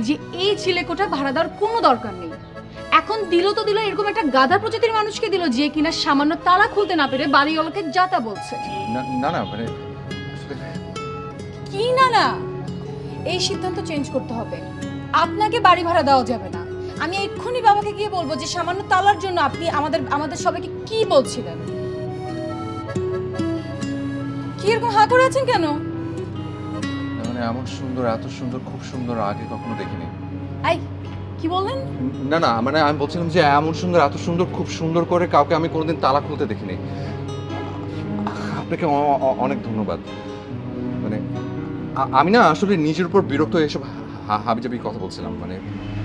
যে এই চিলেকোঠা ভাড়া দেওয়ার কোনো দরকার নেই। এখন দিল তো দিল এরকম একটা গাধা প্রজাতির মানুষকে দিল যে কিনা সামান্য তালা খুলতে না পেরে বাড়িওয়ালাকে যাতা বলছে। না না মানে কি না না, এই সিদ্ধান্ত চেঞ্জ করতে হবে। আপনাকে বাড়ি ভাড়া দেওয়া যাবে না। আমি এক্ষুনি বাবাকে গিয়ে বলবো যে সামান্য তালার জন্য আপনি আমাদের সবাইকে কি বলছিলেন। কি এরকম হা করে আছেন কেন? মানে এমন সুন্দর, এত সুন্দর, খুব সুন্দর আগে কখনো দেখিনি। আই কি বললেন? না না মানে আমি বলছিলাম যে এমন সুন্দর, এত সুন্দর, খুব সুন্দর করে কাউকে আমি কোনোদিন তালা খুলতে দেখিনি। আপনাকে অনেক ধন্যবাদ। মানে আমি না আসলে নিজের উপর বিরক্ত হয়ে এসব হাবিজাবি কথা বলছিলাম। মানে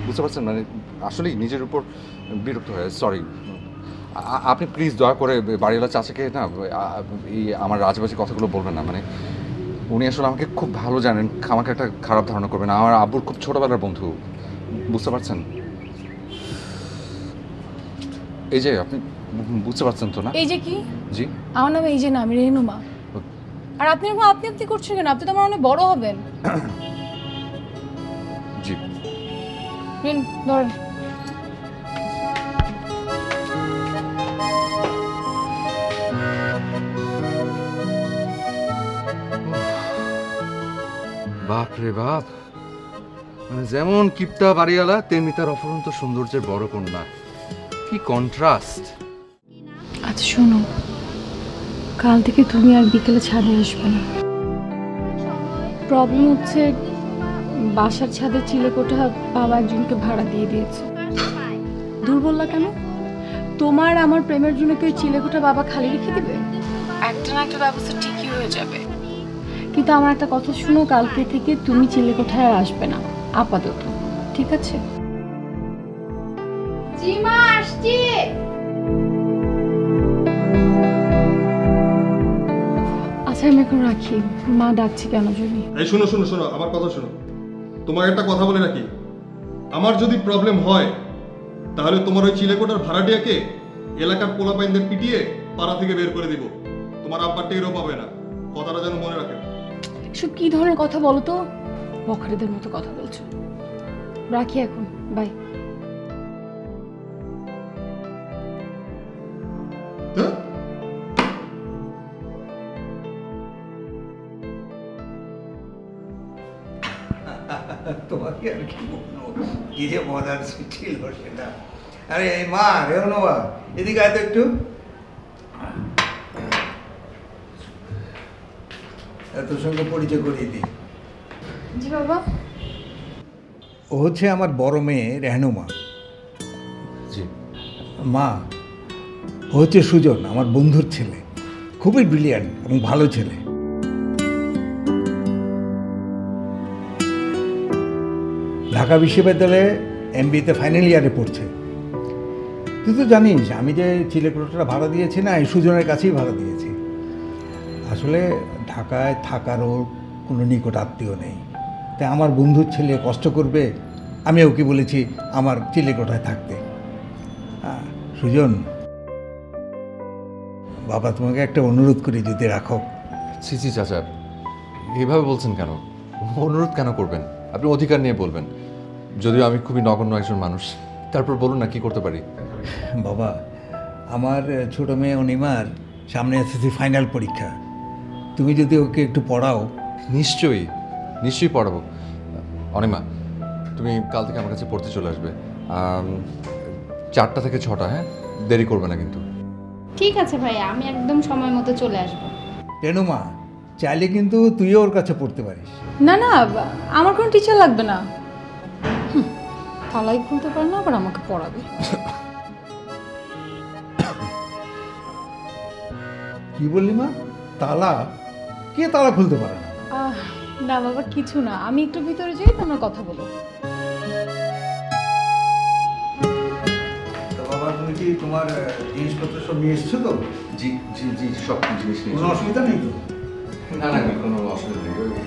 বুঝতে পারছেন, মানে আসলেই নিজের উপর বিরক্ত হয়ে, সরি। আপনি প্লিজ দয়া করে বাড়িওয়ালা চাচাকে না এই আমার রাজবাজি কথাগুলো বলবেন না। মানে উনি আসলে আমাকে খুব ভালো জানেন, আমাকে একটা খারাপ ধারণা করবেন। আমার আব্বুর খুব ছোটবেলার বন্ধু, বুঝতে পারছেন? এই যে আপনি বুঝতে পারছেন তো না? এই যে কি? জি আমার নাম এই যে না, আমি রেনুমা। আর আপনি এরকম আপনি করছেন কেন? আপনি তো আমার অনেক বড় হবেন। জি ধরেন। বাপ রে বাপ, মানে যেমন কিপটা বাড়িওয়ালা তেমনি তার অফুরন্ত সৌন্দর্যের বড় কন্যা। কি কন্ট্রাস্ট। আচ্ছা শোনো, কাল থেকে তুমি আর বিকেলে ছাদে আসবে না। প্রবলেম হচ্ছে বাসার ছাদে চিলেকোঠা বাবা একজনকে ভাড়া দিয়ে দিয়েছে। দূর বললা কেন? তোমার আমার প্রেমের জন্য কেউ চিলেকোঠা বাবা খালি রেখে দিবে? একটা না একটা ব্যবস্থা ঠিকই হয়ে যাবে। কিন্তু আমার একটা কথা শুনো, কালকে থেকে তুমি চিলেকোঠায় আর আসবে না আপাতত, ঠিক আছে? জি মা, আসছি। আচ্ছা আমি এখন রাখি, মা ডাকছি কেন জানি। এই শোনো শোনো শোনো, আমার কথা শোনো। তোমাকে একটা কথা বলে রাখি, আমার যদি প্রবলেম হয় তাহলে তোমার ওই চিলেকোঠার ভাড়াটিয়াকে এলাকার পোলাপাইনদের পিটিয়ে পাড়া থেকে বের করে দিব। তোমার আব্বার টেরও পাবে না, কথাটা যেন মনে রাখে। এসব কি ধরনের কথা বলো তো? বখারেদের মতো কথা বলছো। রাখি এখন, বাই। হ্যাঁ? তোমাকে আর কি বলবো, কি যে মজার ছিল সেটা। আরে এই মা রেওনবা, এদিকে আয় তো একটু। তোর সঙ্গে পরিচয় করিয়ে দিই। জি বাবা। ও হচ্ছে আমার বড় মেয়ে রেহনুমা। জি মা, ও হচ্ছে সুজন, আমার বন্ধুর ছেলে। খুবই ব্রিলিয়ান্ট এবং ভালো ছেলে। ঢাকা বিশ্ববিদ্যালয়ে MBA-তে ফাইনাল ইয়ারে পড়ছে। তুই তো জানিস আমি যে চিলেকোঠাটা ভাড়া দিয়েছি না, এই সুজনের কাছেই ভাড়া দিয়েছি। আসলে ঢাকায় থাকারও কোনো নিকট আত্মীয় নেই, তাই আমার বন্ধুর ছেলে কষ্ট করবে, আমি ওকে বলেছি আমার চিলেকোঠায় থাকতে। সুজন বাবা, তোমাকে একটা অনুরোধ করি, যদি রাখো। ছি ছি চাচা, এইভাবে বলছেন কেন? অনুরোধ কেন করবেন? আপনি অধিকার নিয়ে বলবেন। যদিও আমি খুবই নগণ্য একজন মানুষ, তারপর বলুন না কি করতে পারি। বাবা, আমার ছোটো মেয়ে অনিমার সামনে SSC ফাইনাল পরীক্ষা। তুমি যদি ওকে একটু পড়াও। নিশ্চয়ই নিশ্চয়ই পড়াবো। অনিমা, তুমি কাল থেকে আমার কাছে পড়তে চলে আসবে 4টা থেকে 6টা। হ্যাঁ, দেরি করবে না কিন্তু। ঠিক আছে ভাইয়া, আমি একদম সময় মতো চলে আসবো। রেনুমা, চাইলে কিন্তু তুইও ওর কাছে পড়তে পারিস। না না, আমার কোনো টিচার লাগবে না। তালাই খুলতে পারে না, আবার আমাকে পড়াবে। কি বললি মা? তালা? কে তালা খুলতে পারে না? না বাবা, কিছু না। আমি একটু ভিতরে যাই, তোমরা কথা বলো। তো বাবা, তুমি কি তোমার জিনিসপত্র সব নিয়ে এসছো তো? জি জি জি, সব জিনিস নিয়ে কোনো অসুবিধা নেই তো? না না, কোনো অসুবিধা নেই।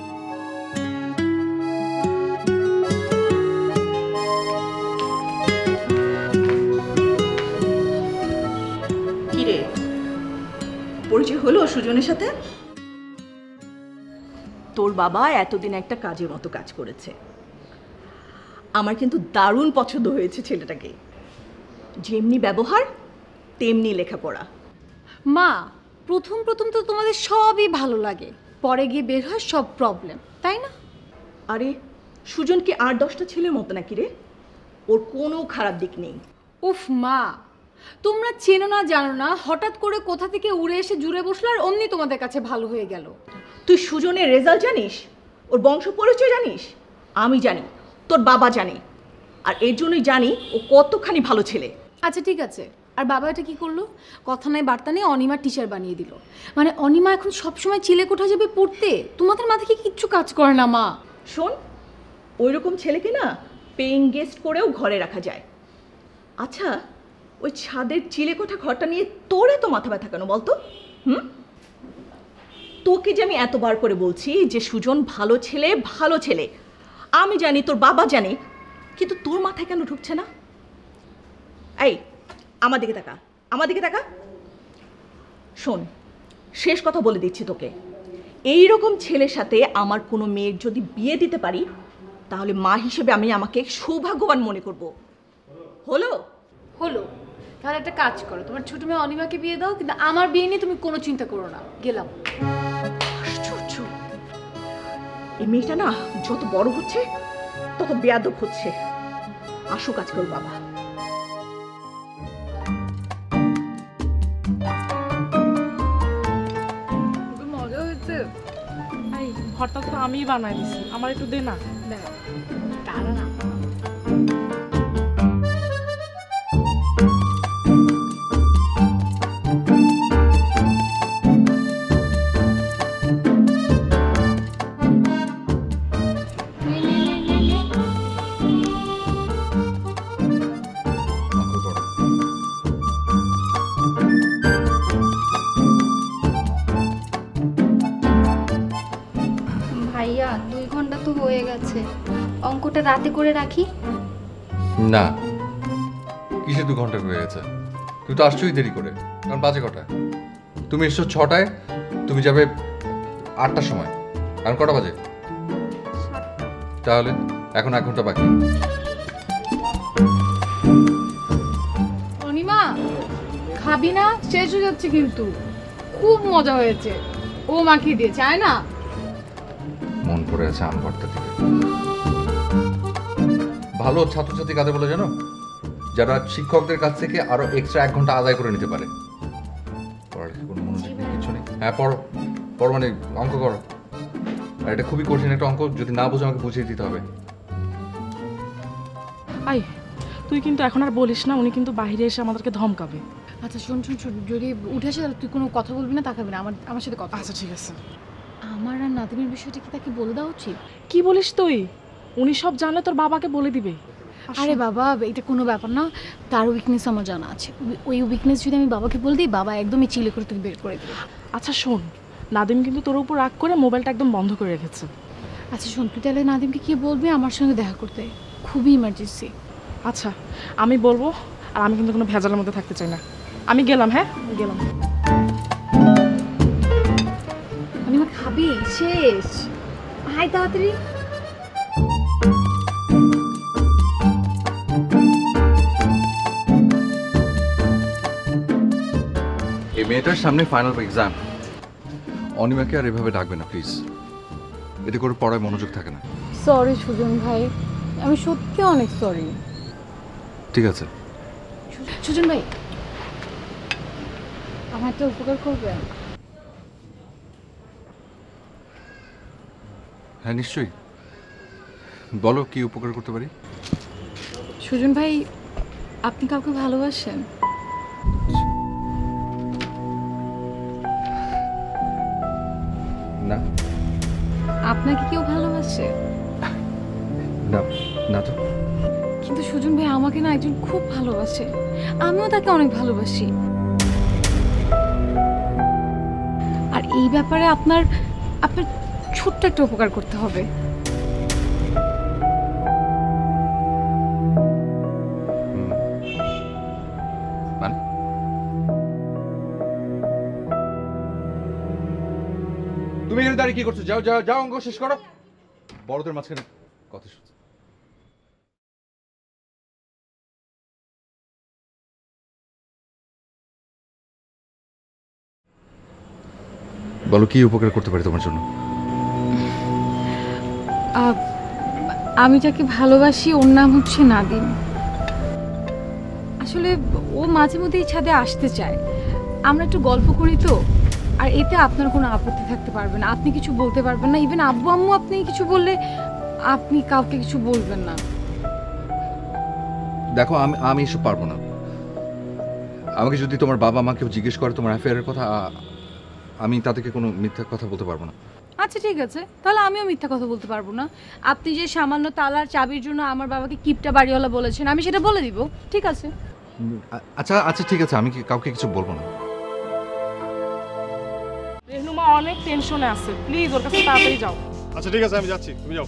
কিরে, পরিচয় হলো সুজনের সাথে? তোর বাবা এতদিন একটা কাজের মতো কাজ করেছে, আমার কিন্তু দারুণ পছন্দ হয়েছে ছেলেটাকে, যেমনি ব্যবহার তেমনি লেখাপড়া। মা, প্রথম প্রথম তো তোমাদের সবই ভালো লাগে, পরে গিয়ে বের হয় সব প্রবলেম, তাই না? আরে সুজন কি 8-10টা ছেলের মতো নাকি রে? ওর কোনো খারাপ দিক নেই। উফ মা, তোমরা চেনো না জানো না, হঠাৎ করে কোথা থেকে উড়ে এসে জুড়ে বসলো আর অমনি তোমাদের কাছে ভালো হয়ে গেল। তুই সুজনের রেজাল্ট জানিস? ওর বংশ পরিচয় জানিস? আমি জানি, তোর বাবা জানে, আর এর জন্যই জানি ও কতখানি ভালো ছেলে। আচ্ছা ঠিক আছে, আর বাবা এটা কি করলো? কথা নাই বার্তা নেই অনিমার টিচার বানিয়ে দিল। মানে অনিমা এখন সবসময় চিলেকোঠা যাবে পড়তে? তোমাদের মাথায় কি কিচ্ছু কাজ করে না মা? শোন, ওই রকম ছেলেকে না পেইং গেস্ট করেও ঘরে রাখা যায়। আচ্ছা, ওই ছাদের চিলেকোঠা ঘরটা নিয়ে তোর এত মাথা ব্যথা কেন বলতো? তোকে যে আমি এতবার করে বলছি যে সুজন ভালো ছেলে, ভালো ছেলে, আমি জানি, তোর বাবা জানে, কিন্তু তোর মাথায় কেন ঢুকছে না? এই আমার দিকে তাকা, আমার দিকে তাকা। শোন, শেষ কথা বলে দিচ্ছি তোকে, এই রকম ছেলের সাথে আমার কোনো মেয়ের যদি বিয়ে দিতে পারি, তাহলে মা হিসেবে আমি আমাকে সৌভাগ্যবান মনে করব। হলো? হলো। তাহলে একটা কাজ করো, তোমার ছোট মেয়ে অনিমাকে বিয়ে দাও, কিন্তু আমার বিয়ে নিয়ে তুমি কোনো চিন্তা করো না। গেলাম। আশ্চর্য, এই মেয়েটা না যত বড় হচ্ছে তত বেয়াদব হচ্ছে। আসুক আজকে ওর বাবা। মজা হয়েছে। এই ভর্তা তো আমিই বানাই দিছি, আমার একটু দে না। দেখো তারা না, অঙ্ক করো। ভাইয়া 2 ঘন্টা তো হয়ে গেছে, অঙ্কটা রাতে করে রাখি। না, কিসে 2 ঘন্টা হয়ে গেছে? তুমি তো আসছোই দেরি করে, কারণ বাজে কটায়? তুমি এসছো 6টায়, তুমি যাবে 8টার সময়, এখন কটা বাজে? তাহলে এখন 1 ঘন্টা বাকি। অনিমা খাবি না? শেষ হয়ে যাচ্ছে কিন্তু। খুব মজা হয়েছে, ও মাখিয়ে দিয়ে চায় না। মন পড়ে আছে আম ভর্তা থেকে। ভালো ছাত্রছাত্রী কাদের বলে জানো? যারা শিক্ষকদের কাছ থেকে আরো এক্সট্রা 1 ঘন্টা আদায় করে নিতে পারে। পড়ার কোনো মনোযোগ নেই, কিছু নেই। হ্যাঁ পড়ো, পড়ো মানে অঙ্ক করো। আর এটা খুবই কঠিন একটা অঙ্ক, যদি না বুঝো আমাকে বুঝিয়ে দিতে হবে। আই তুই কিন্তু এখন আর বলিস না, উনি কিন্তু বাইরে এসে আমাদেরকে ধমকাবে। আচ্ছা শোন শোন শোন, যদি উঠে আসে তাহলে তুই কোনো কথা বলবি না, তাকাবি না, আমার সাথে কথা বল। আচ্ছা ঠিক আছে। আমার আর নাদিমের বিষয়টা কি তাকে বলে দেওয়া উচিত? কি বলিস তুই? উনি সব জানলে তোর বাবাকে বলে দিবে। আরে বাবা, এটা কোনো ব্যাপার না, তার উইকনেস আমার জানা আছে। ওই উইকনেস যদি আমি বাবাকে বলে দিই, বাবা একদমই চিলে করে তুই বের করে দেবে। আচ্ছা শোন, নাদিম কিন্তু তোর উপর রাগ করে মোবাইলটা একদম বন্ধ করে রেখেছে। আচ্ছা শোন, তুই তাহলে নাদিমকে কি বলবি আমার সঙ্গে দেখা করতে? খুবই ইমার্জেন্সি। আচ্ছা আমি বলবো, আর আমি কিন্তু কোনো ভেজালের মধ্যে থাকতে চাই না। আমি গেলাম, হ্যাঁ গেলাম। অনিমা খাবি? শেষ, আয় তাড়াতাড়ি। এই মেয়েটার সামনে ফাইনাল এক্সাম, অনিমাকে আর এভাবে ডাকবে না প্লিজ। এতে করে পড়ায় মনোযোগ থাকে না। সরি সুজন ভাই, আমি সত্যি অনেক সরি। ঠিক আছে। সুজন ভাই, আমার একটা উপকার করবেন? হ্যাঁ নিশ্চয়ই, বলো কি উপকার করতে পারি। সুজন ভাই, আপনি কাউকে ভালোবাসেন? না। আপনাকে কেউ ভালোবাসে? না, না তো। কিন্তু সুজন ভাই, আমাকে না একজন খুব ভালোবাসে, আমিও তাকে অনেক ভালোবাসি। আর এই ব্যাপারে আপনার ছোট্ট একটা উপকার করতে হবে। মানে তুমি এখানে দাঁড়িয়ে কি করছো? যাও যাও যাও, অঙ্ক শেষ করো। বড়দের মাঝখানে কথা শুনছো। বলো কি উপকার করতে পারি তোমার জন্য? আহ, আমি যাকে ভালোবাসি ওর নাম হচ্ছে নাদিম। আসলে ও মাঝে মধ্যে এই ছাদে আসতে চায়, আমরা একটু গল্প করি তো। আর এতে আপনার কোনো আপত্তি থাকতে পারবে না, আপনি কিছু বলতে পারবেন না। ইভেন আব্বু আম্মু আপনি কিছু বললে আপনি কাউকে কিছু বলবেন না। দেখো আমি এসব পারবো না। আমাকে যদি তোমার বাবা মা কেউ জিজ্ঞেস করে তোমার অ্যাফেয়ারের কথা, আমি তাদেরকে কোনো মিথ্যা কথা বলতে পারবো না। আচ্ছা ঠিক আছে, তাহলে আমিও মিথ্যা কথা বলতে পারবো না। আপনি যে সামান্য তালার চাবির জন্য আমার বাবাকে কিপটা বাড়িওয়ালা বলেছেন, আমি সেটা বলে দিব। ঠিক আছে। আচ্ছা আচ্ছা ঠিক আছে, আমি কাউকে কিছু বলবো না। রেহনুমা অনেক টেনশনে আছে, প্লিজ ওর কাছে তাড়াতাড়ি যাও। আচ্ছা ঠিক আছে, আমি যাচ্ছি, তুমি যাও।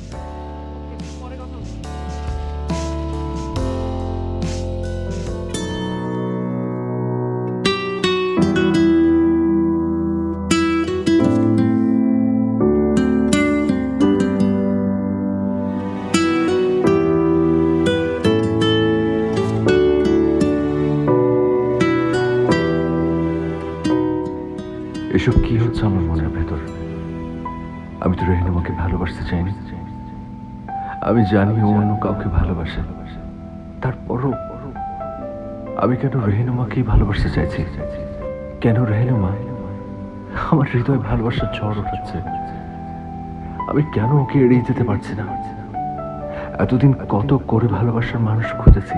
পরে কথা হবে। এসব কি হচ্ছে আমার মনের ভেতর? আমি তো রেহনুমাকে ভালোবাসতে চাইনি। আমি জানি ও অন্য কাউকে ভালোবাসে, তারপরও আমি কেন রেহনুমাকেই ভালোবাসতে চাইছি? কেন রেহনুমা? আমার হৃদয়ে ভালোবাসার ঝড় উঠাচ্ছে। আমি কেন ওকে এড়িয়ে যেতে পারছি না? এতদিন কত করে ভালোবাসার মানুষ খুঁজেছি,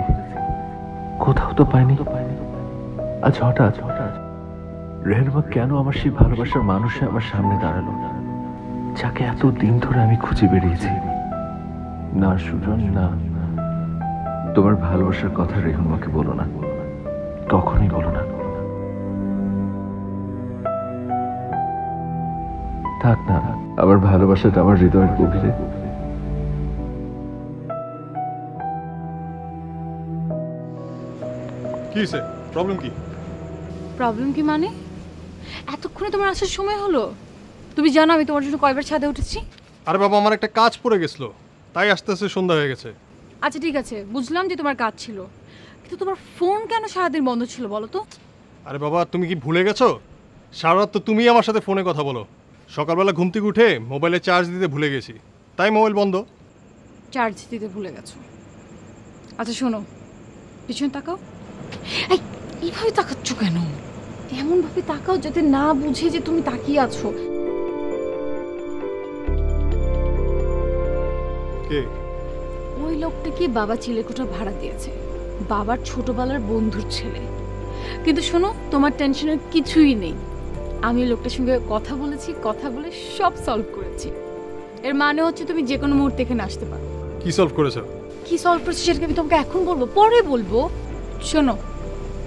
কোথাও তো পাইনি। আজ হঠাৎ রেহনুমা কেন আমার সেই ভালোবাসার মানুষে আমার সামনে দাঁড়ালো, যাকে এত দিন ধরে আমি খুঁজে বেরিয়েছি? না সুজন, না, তোমার ভালোবাসার কথা রেহনুমাকে বলো না, কখনোই বলো না। থাক না, আমার ভালোবাসাটা আমার হৃদয়ের গভীরে। কি হয়েছে? প্রবলেম কি? প্রবলেম কি মানে? এতক্ষণে তোমার আসার সময় হলো? তুমি জানো আমি তোমার জন্য কয়বার ছাদে উঠেছি? আরে বাবা, আমার একটা কাজ পড়ে গেছিল, তাই আস্তে আস্তে সন্ধ্যা হয়ে গেছে। আচ্ছা ঠিক আছে, বুঝলাম যে তোমার কাজ ছিল, কিন্তু তোমার ফোন কেন সারাদিন বন্ধ ছিল বলো তো? আরে বাবা, তুমি কি ভুলে গেছো? সারা রাত তো তুমি আমার সাথে ফোনে কথা বলো। সকালবেলা ঘুম থেকে উঠে মোবাইলে চার্জ দিতে ভুলে গেছি, তাই মোবাইল বন্ধ। চার্জ দিতে ভুলে গেছো? আচ্ছা শোনো, পিছনে তাকাও। এই এইভাবে তাকাচ্ছ কেন? এমনভাবে তাকাও যাতে না বুঝে যে তুমি তাকিয়ে আছো। কে? ওই লোকটাকে বাবা চিলেকোঠা ভাড়া দিয়েছে, বাবার ছোটবেলার বন্ধুর ছেলে। কিন্তু শোনো, তোমার টেনশনের কিছুই নেই। আমি ওই লোকটার সঙ্গে কথা বলেছি, কথা বলে সব সলভ করেছি। এর মানে হচ্ছে তুমি যে কোনো মুহূর্তে এখানে আসতে পারো। কি সলভ করেছো? কি সলভ করেছি সেটাকে আমি তোমাকে এখন বলবো, পরে বলবো। শোনো,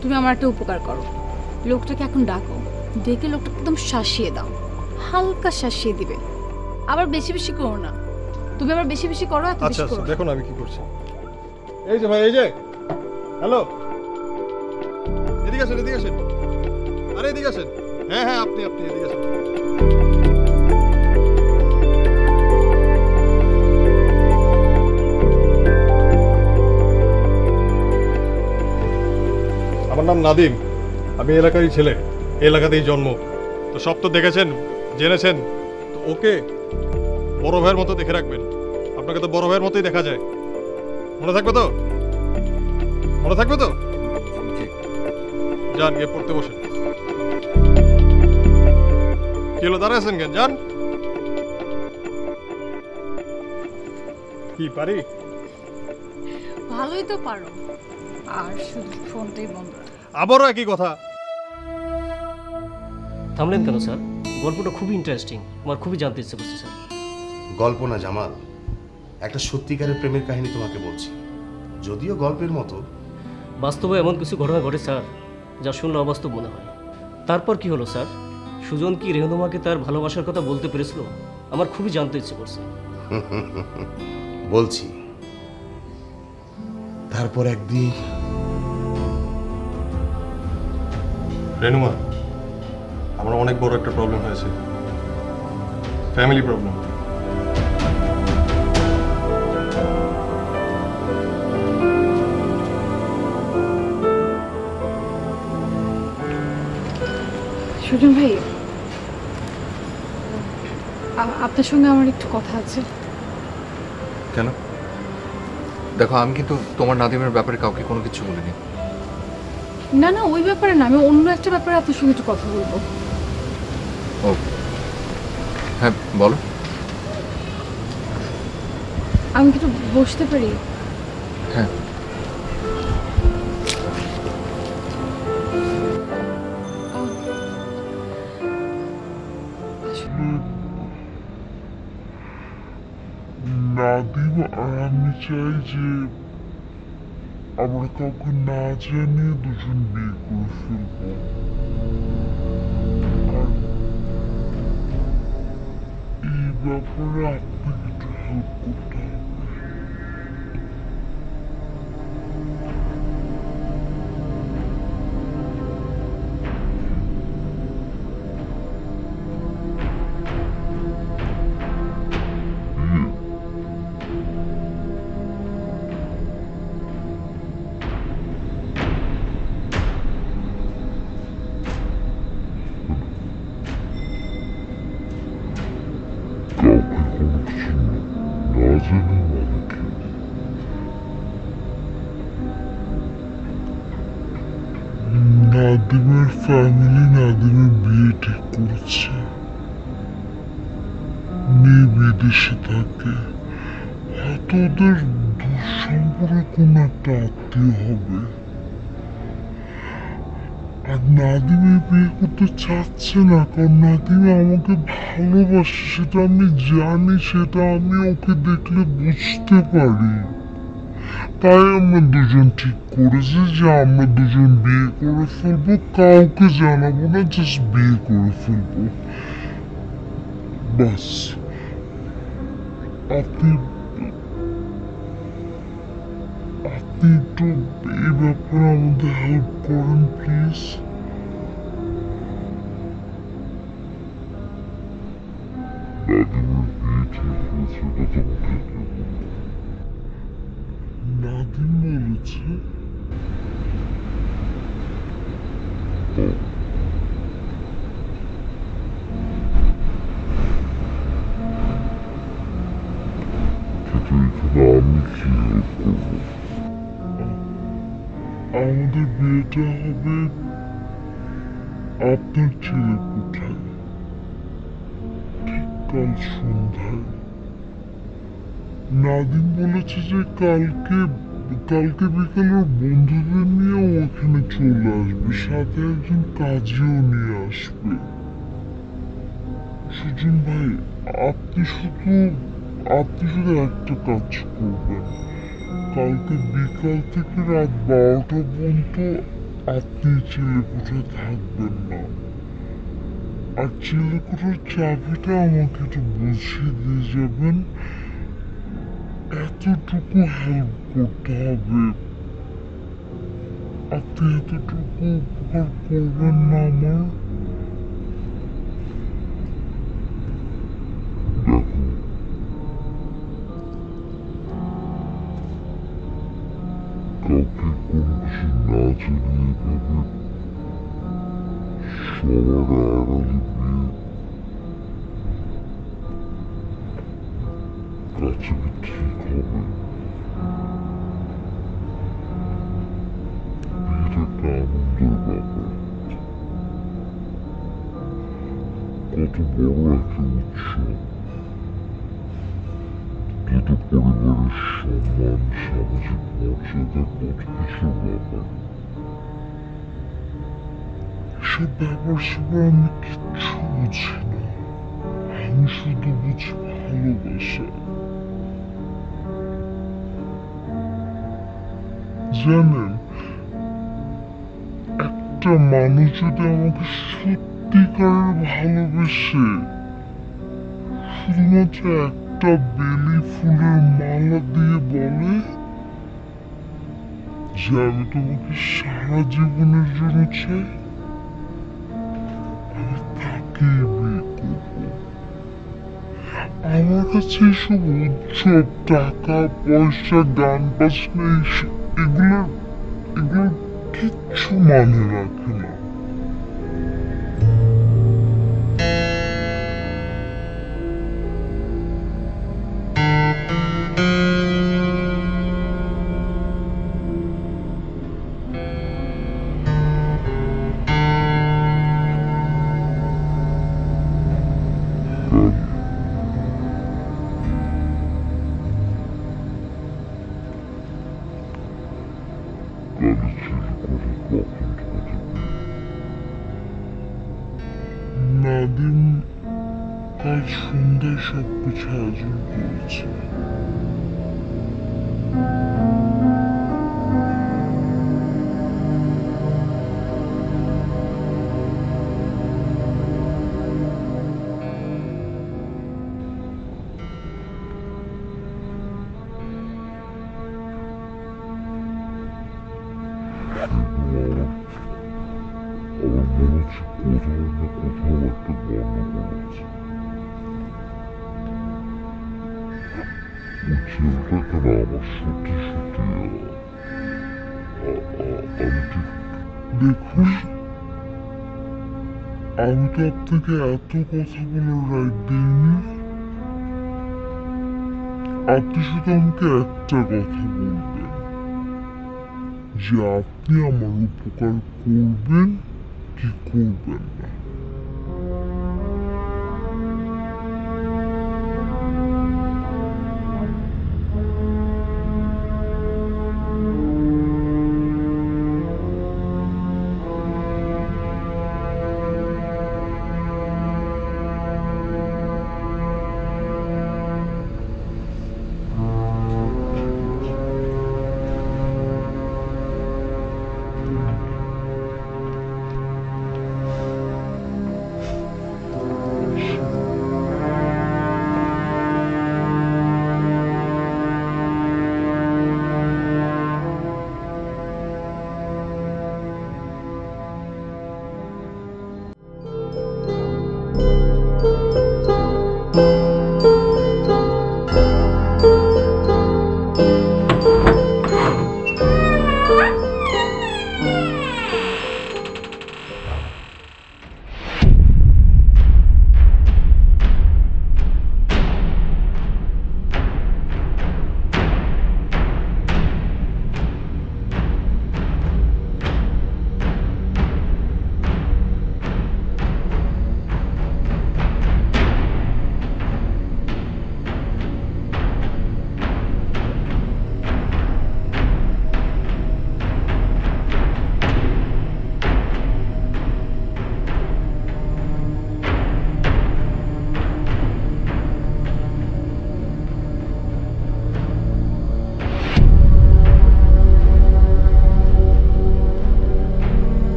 তুমি আমার একটা উপকার করো, লোকটাকে এখন ডাকো, ডেকে লোকটাকে একদম শাসিয়ে দাও, হালকা শাসিয়ে দিবে। আবার বেশি বেশি করো না, তুমি আবার বেশি বেশি করো, এত আচ্ছা বেশি আচ্ছা, করো না। দেখো না আমি কি করছি। এই যে ভাই, এই যে, হ্যালো, এদিকে আসেন, এদিকে আসেন। আরে এদিকে আসেন। হ্যাঁ হ্যাঁ, আপনি আপনি এদিকে আসেন। আমার নাম নাদিম, আমি এলাকারই ছেলে, এলাকাতেই জন্ম। তো সব তো দেখেছেন, জেনেছেন, তো ওকে বড় ভাইয়ের মতো দেখে রাখবেন। আপনাকে তো বড় ভাইয়ের মতোই দেখা যায়। মনে থাকবে তো? মনে থাকবে তো? যান, গিয়ে পড়তে বসেন। কি হলো, দাঁড়ায় আছেন কেন? যান। কি পারি? ভালোই তো পারো, আর শুধু ফোনটাই বন্ধ রাখো। আবারও একই কথা। থামলেন কেন স্যার? গল্পটা খুবই ইন্টারেস্টিং, আমার খুবই জানতে ইচ্ছে করছে স্যার। গল্প না জামাল, একটা সত্যিকারের প্রেমের কাহিনী তোমাকে বলছি, যদিও গল্পের মতো। বাস্তবে এমন কিছু ঘটনা ঘটে স্যার, যা শুনলে অবাস্তব মনে হয়। তারপর কি হলো স্যার? সুজন কি রেহনুমাকে তার ভালোবাসার কথা বলতে পেরেছিল? আমার খুবই জানতে ইচ্ছে করছে। বলছি। তারপর একদিন রেনুমা, আমার অনেক বড় একটা প্রবলেম হয়েছে, ফ্যামিলি প্রবলেম। সুজন ভাই, আপনার সঙ্গে আমার একটু কথা আছে। কেন? দেখো, আমি কিন্তু তোমার নাদিমের ব্যাপারে কাউকে কোনো কিছু বলিনি। না না, ওই ব্যাপারে না, আমি অন্য একটা ব্যাপারে আপনার সঙ্গে একটু কথা বলবো। ও হ্যাঁ, বলো। আমি কি একটু বসতে পারি? হ্যাঁ। নাদিম আর আমি চাই যে আমরা কাউকে না জানিয়ে দুজন বিয়ে করে ফেলবো। আর এই ব্যাপারে আপনাকে একটু হেল্প করতে হবে। কাউকে কোনো কিছু না জানি মানে কি? নাদিমের ফ্যামিলি নাদিমের বিয়ে ঠিক করেছে। মেয়ে বিদেশে থাকে, হয়তো ওদের দুঃসম্পর্কে কোনো একটা আত্মীয় হবে। আর নাদিমে বিয়ে করতে চাচ্ছে না, কারণ নাদিমে আমাকে ভালোবাসে, সেটা আমি জানি, সেটা আমি ওকে দেখলে বুঝতে পারি। তাই আমরা দুজন ঠিক করেছি যে আমরা দুজন বিয়ে করে ফেলবো, কাউকে জানাবো না, জাস্ট বিয়ে করে ফেলবো, বাস। আপনি আপনি একটু এই ব্যাপারে আমাদের হেল্প করেন প্লিজ। নাদিম বলেছে। আমি কি হেল্প করবো? আমাদের বিয়েটা হবে আপনার ছেলে কোঠায়, ঠিক কাল সন্ধ্যায়। নাদিম বলেছে যে কালকে বিকালে বন্ধুদের নিয়ে ওখানে চলে আসবে, সাথে একজন কাজীও নিয়ে আসবে। সুজন ভাই, আপনি শুধু একটা কাজ করবেন, কালকে বিকাল থেকে রাত 12টা পর্যন্ত আপনি চিলেকোঠায় থাকবেন না, আর চিলেকোঠার চাবিটা আমাকে একটু বুঝিয়ে দিয়ে যাবেন। এতটুকু হেল্প করতে হবে, আপনি এতটুকু উপকার করবেন না আমার? কাউকে কোনো কিছু না জানিয়ে এভাবে সবার আড়ালে বিয়ে কাছে কি ঠিক হবে? বিয়েটা একটা আনন্দের ব্যাপার, কত বড় একটা উৎসব, দুটো পরিবারের সম্মান, সামাজিক মর্যাদা, কত কিছুর ব্যাপার। এসব ব্যাপার স্যাপার আমি কিচ্ছু বুঝি না, আমি শুধু বুঝি ভালোবাসা। জানেন, একটা মানুষ যদি আমাকে সত্যিকারের ভালোবেসে শুধুমাত্র একটা বেলি ফুলের মালা দিয়ে বলে যে আমি তোমাকে সারা জীবনের জন্য চাই, আমি তাকেই বিয়ে করব। আমার কাছে এসব উৎসব, টাকা পয়সা, গান বাজনা, এগুলো কিচ্ছু মানে রাখে না। তখন খুঁজে পেয়ে। নাদিম কাল সন্ধ্যায় সবকিছু আয়োজন করেছে। আমার মনে হচ্ছে কোথাও না কোথাও একটা গন্ডগোল আছে। ওই ছেলেটাকে না আমার সত্যি সত্যি আমি ঠিক দেখুন, আমি তো আপনাকে এত কথা বলার রাইট দিইনি। আপনি শুধু আমাকে একটা কথা বলবেন যে আপনি আমার উপকার করবেন কি করবেন না।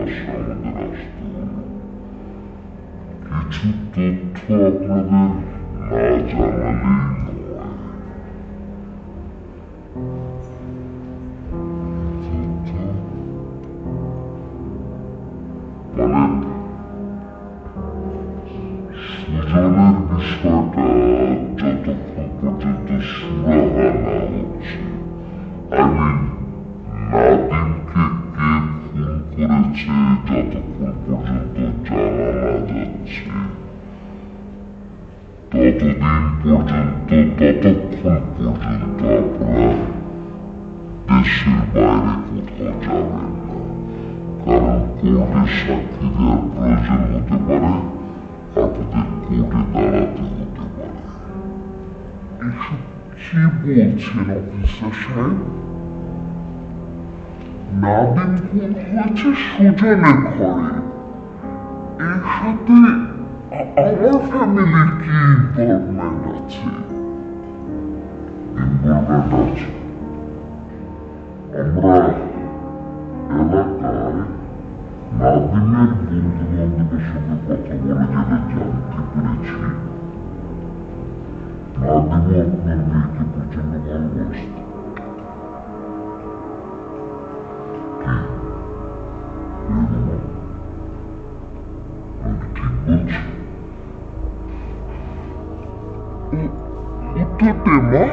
বাসায় আমাদের আসতে হলো। কিছু তথ্য আপনাদের না জানালেই নয়। মানে সুজনের বিষয়টা যতক্ষণ পর্যন্ত সুরাহা না হচ্ছে, নাদিমকে কে খুন করেছে যতক্ষণ পর্যন্ত জানা না যাচ্ছে, ততক্ষণ পর্যন্ত আপনারা দেশের বাইরে কোথাও যাবেন না। কারণ কোর্টে সাক্ষী দেওয়ার প্রয়োজন হতে পারে, আপনাদের কোর্টে দাঁড়াতে হতে পারে। এসব কি বলছেন অফিসার সাহেব? নাদিম খুন হয়েছে সুজনের ঘরে, এর সাথে আমার ফ্যামিলির কি ইনভলভমেন্ট আছে? ইনভলভমেন্ট আছে। আমরা এলাকায় নাদিমের বন্ধু বান্ধবের সঙ্গে কথা বলে যেটা জানতে পেরেছি, নাদিমও আপনার মেয়েকে প্রচন্ড ভালোবাসত। উত্তর দে মা।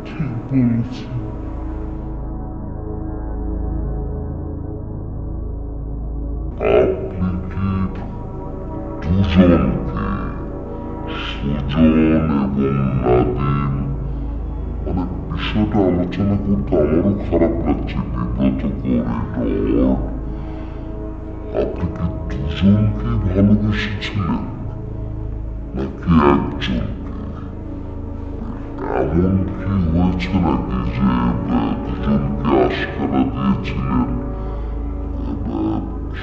ঠিক বলেছি। আপনি কি দুজনকে, সুজন এবং নাদিম, মানে বিষয়টা আলোচনা করতে আমারও খারাপ লাগছে, বিব্রত করে। আপনি কি দুজনকে ভালোবেসেছিলেন নাকি একজনকে? এমন কি হয়েছে নাকি যে দুজনকে আশকারা দিয়েছিলেন,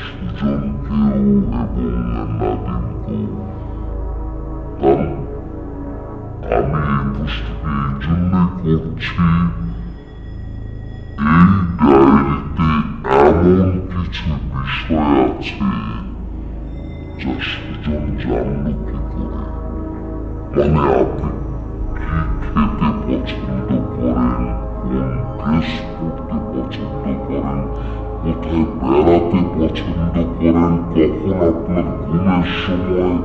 সুজনকেও এবং নাদিমকেও? কারণ আমি এই প্রশ্নটি এই জন্যই করছি, এই ডায়েরিতে এমন কিছু বিষয় আছে যা সুজন জানল কি করে। মানে আপনি কি খেতে পছন্দ করেন, কোন ড্রেস পরতে পছন্দ করেন, কোথায় বেড়াতে পছন্দ করেন, কখন আপনার ঘুমের সময়,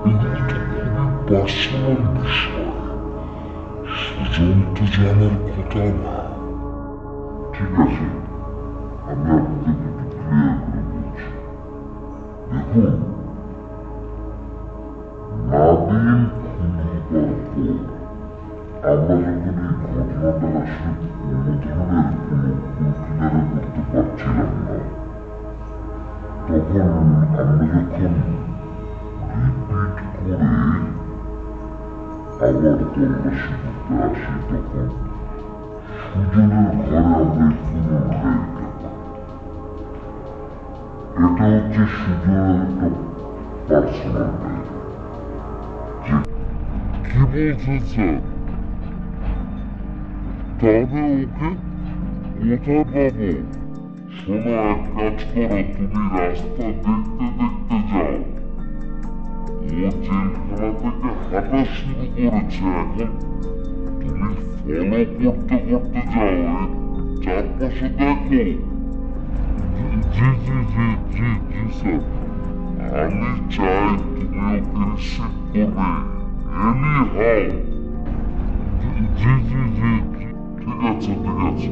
এগুলো তো খুবই পার্সোনাল বিষয়। সুজন তো জানার কথা না। ঠিক আছে, আমি আপনাদের একটু ক্লিয়ার করে বলছি। দেখুন, নাদিম খুন হবার পর আমরা যখন এই ঘটনাটা আসলে কোনো ধরনের কোনো কুলকিনারা করতে পারছিলাম না, তখন আমরা যখন রিপিট করে আবার তল্লাশি করতে আসি, তখন সুজনের ঘরে আমরা একটু উল্টাই এটা হচ্ছে সুজনের একটা পার্সোনাল ডায়েরি। কি বলছেন স্যার? তবে ওকে কোথায় পাবো? শোনো, এক কাজ করো, তুমি রাস্তা দেখতে দেখতে যাও। ও জেলখানা থেকে হাঁটা শুরু করেছে, এখন তুমি ফলো করতে করতে যাও, চারপাশে দেখো। জি জি জি জি জি স্যার, আমি চাই তুমি ওকে রিসিভ করবে এনি হাউ। জি জি জি, ঠিক আছে ঠিক আছে।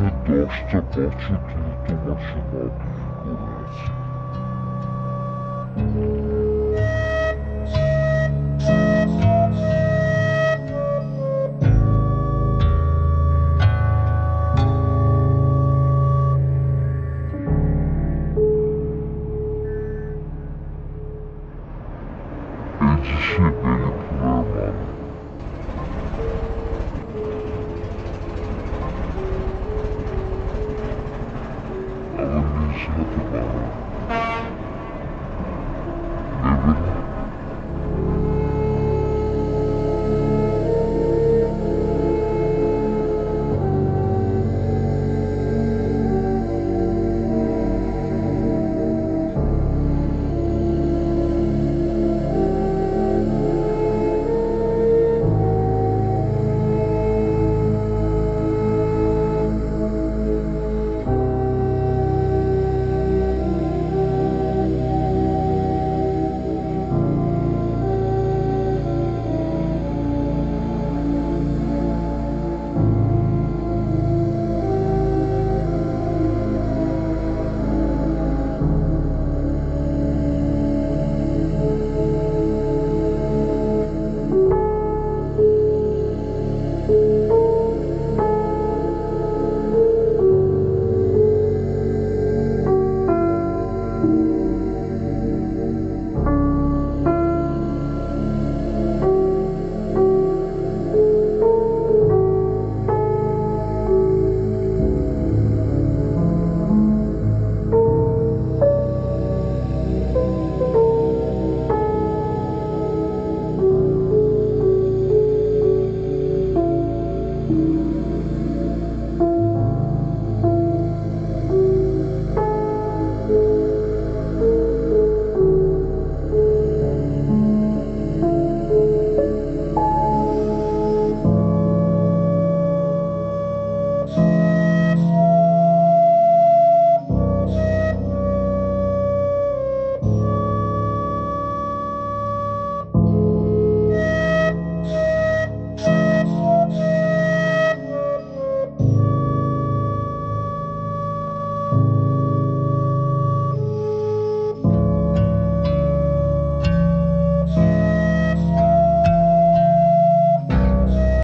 10টা বছর ধরে তোমার জন্য অপেক্ষা করে আছি। এই যে সে বেলিপুরের মানুষ, আমার নিজ হাতে বানানো